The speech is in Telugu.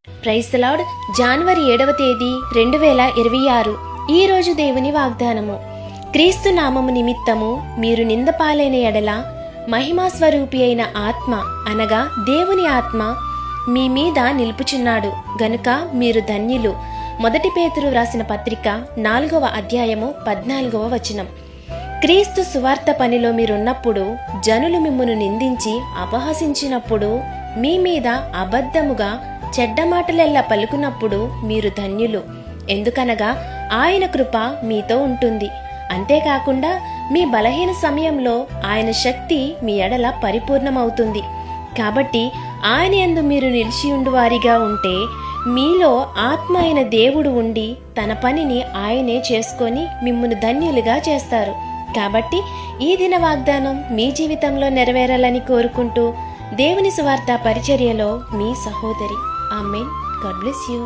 Praise the lord. జనవరి 7వ తేదీ 2026. ఈ రోజు దేవుని వాగ్దానము. క్రీస్తు నామము నిమిత్తము మీరు నిందపాలైన ఎడల మహిమా స్వరూపి అయిన ఆత్మ అనగా దేవుని ఆత్మ మీ మీద నిలుపుచున్నాడు గనుక మీరు ధన్యులు. 1 పేతురు వ్రాసిన పత్రిక 4వ అధ్యాయము 14వ వచనం. క్రీస్తు సువార్త పనిలో మీరున్నప్పుడు జనులు మిమ్మును నిందించి అపహసించినప్పుడు మీ మీద అబద్ధముగా చెడ్డ మాటలెల్లా పలుకున్నప్పుడు మీరు ధన్యులు. ఎందుకనగా ఆయన కృప మీతో ఉంటుంది. అంతేకాకుండా మీ బలహీన సమయంలో ఆయన శక్తి మీ ఎడల పరిపూర్ణమవుతుంది. కాబట్టి ఆయన యందు మీరు నిలిచియుండు వారిగా ఉంటే మీలో ఆత్మ అయిన దేవుడు ఉండి తన పనిని ఆయనే చేసుకొని మిమ్మును ధన్యులుగా చేస్తారు. కాబట్టి ఈ దిన వాగ్దానం మీ జీవితంలో నెరవేరాలని కోరుకుంటూ దేవుని సువార్త పరిచర్యలో మీ సహోదరి. ఆమేన్. God bless you.